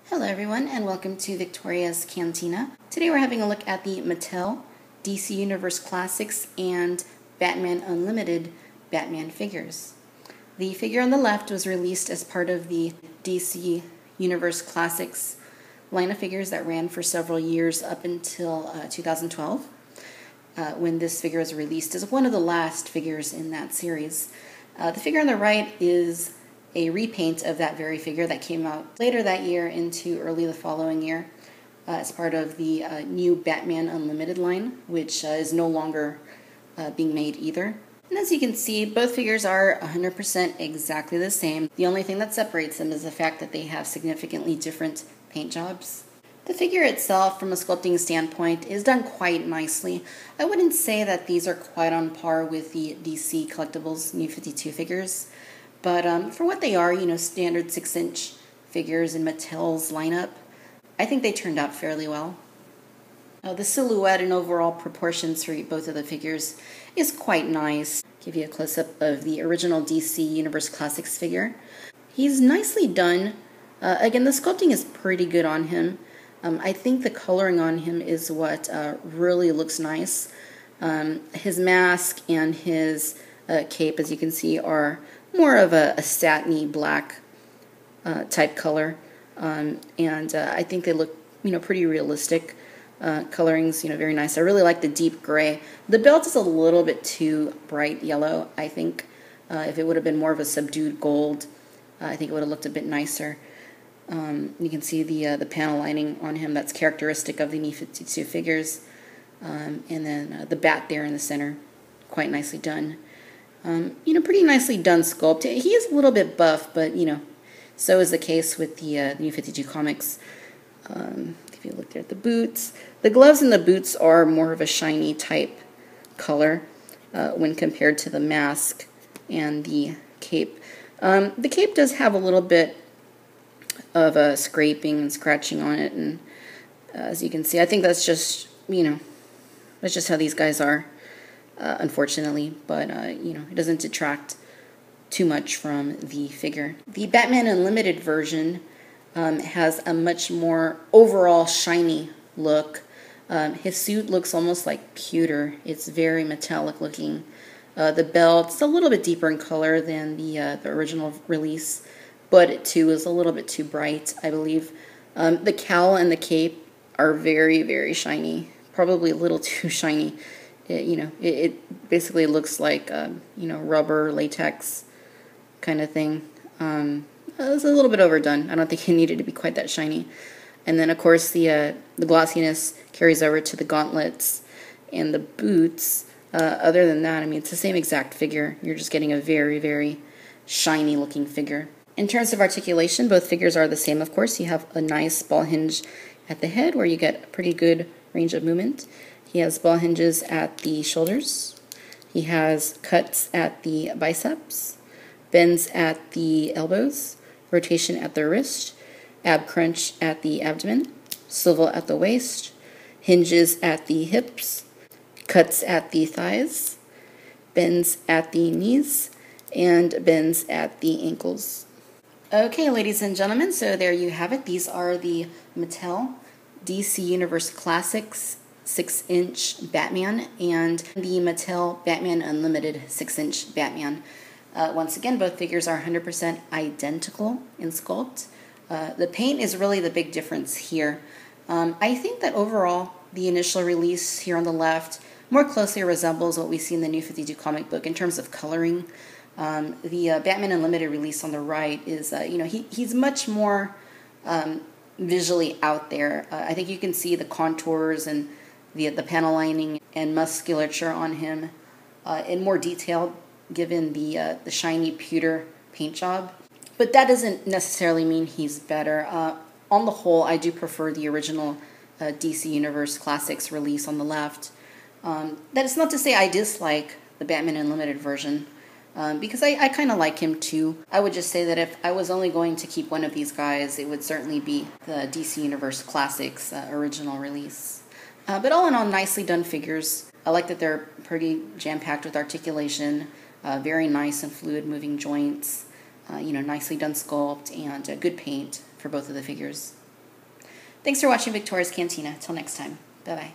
Hello everyone and welcome to Victoria's Cantina. Today we're having a look at the Mattel DC Universe Classics and Batman Unlimited Batman figures. The figure on the left was released as part of the DC Universe Classics line of figures that ran for several years up until 2012 when this figure was released as one of the last figures in that series. The figure on the right is a repaint of that very figure that came out later that year into early the following year as part of the new Batman Unlimited line, which is no longer being made either. And as you can see, both figures are 100% exactly the same. The only thing that separates them is the fact that they have significantly different paint jobs. The figure itself, from a sculpting standpoint, is done quite nicely. I wouldn't say that these are quite on par with the DC Collectibles New 52 figures. But for what they are, standard 6-inch figures in Mattel's lineup, I think they turned out fairly well. The silhouette and overall proportions for both of the figures is quite nice. Give you a close-up of the original DC Universe Classics figure. He's nicely done. Again, the sculpting is pretty good on him. I think the coloring on him is what really looks nice. His mask and his cape, as you can see, are more of a satiny black type color, and I think they look, pretty realistic. Colorings, very nice. I really like the deep gray. The belt is a little bit too bright yellow. I think if it would have been more of a subdued gold, I think it would have looked a bit nicer. You can see the panel lining on him that's characteristic of the New 52 figures, and then the bat there in the center, quite nicely done. Pretty nicely done sculpt. He is a little bit buff, but, so is the case with the New 52 comics. If you look there at the boots, the gloves and the boots are more of a shiny type color when compared to the mask and the cape. The cape does have a little bit of scraping and scratching on it, and as you can see, I think that's just, that's just how these guys are. Unfortunately, but it doesn't detract too much from the figure. The Batman Unlimited version has a much more overall shiny look. His suit looks almost like pewter. It's very metallic looking. The belt's a little bit deeper in color than the original release, but it too is a little bit too bright, I believe. The cowl and the cape are very, very shiny, probably a little too shiny. It basically looks like, rubber, latex kind of thing. It's a little bit overdone. I don't think it needed to be quite that shiny. And then, of course, the glossiness carries over to the gauntlets and the boots. Other than that, it's the same exact figure. You're just getting a very, very shiny-looking figure. In terms of articulation, both figures are the same, of course. You have a nice ball hinge at the head where you get a pretty good range of movement. He has ball hinges at the shoulders. He has cuts at the biceps, bends at the elbows, rotation at the wrist, ab crunch at the abdomen, swivel at the waist, hinges at the hips, cuts at the thighs, bends at the knees, and bends at the ankles. Okay, ladies and gentlemen, so there you have it. These are the Mattel DC Universe Classics 6-inch Batman and the Mattel Batman Unlimited 6-inch Batman. Once again, both figures are 100% identical in sculpt. The paint is really the big difference here. I think that overall, the initial release here on the left more closely resembles what we see in the New 52 comic book in terms of coloring. The Batman Unlimited release on the right is, he's much more visually out there. I think you can see the contours and the panel lining and musculature on him in more detail, given the shiny pewter paint job. But that doesn't necessarily mean he's better. On the whole, I do prefer the original DC Universe Classics release on the left. That is not to say I dislike the Batman Unlimited version, because I kind of like him too. I would just say that if I was only going to keep one of these guys, it would certainly be the DC Universe Classics original release. But all in all, nicely done figures. I like that they're pretty jam-packed with articulation, very nice and fluid moving joints, nicely done sculpt, and good paint for both of the figures. Thanks for watching Victoria's Cantina. Till next time. Bye-bye.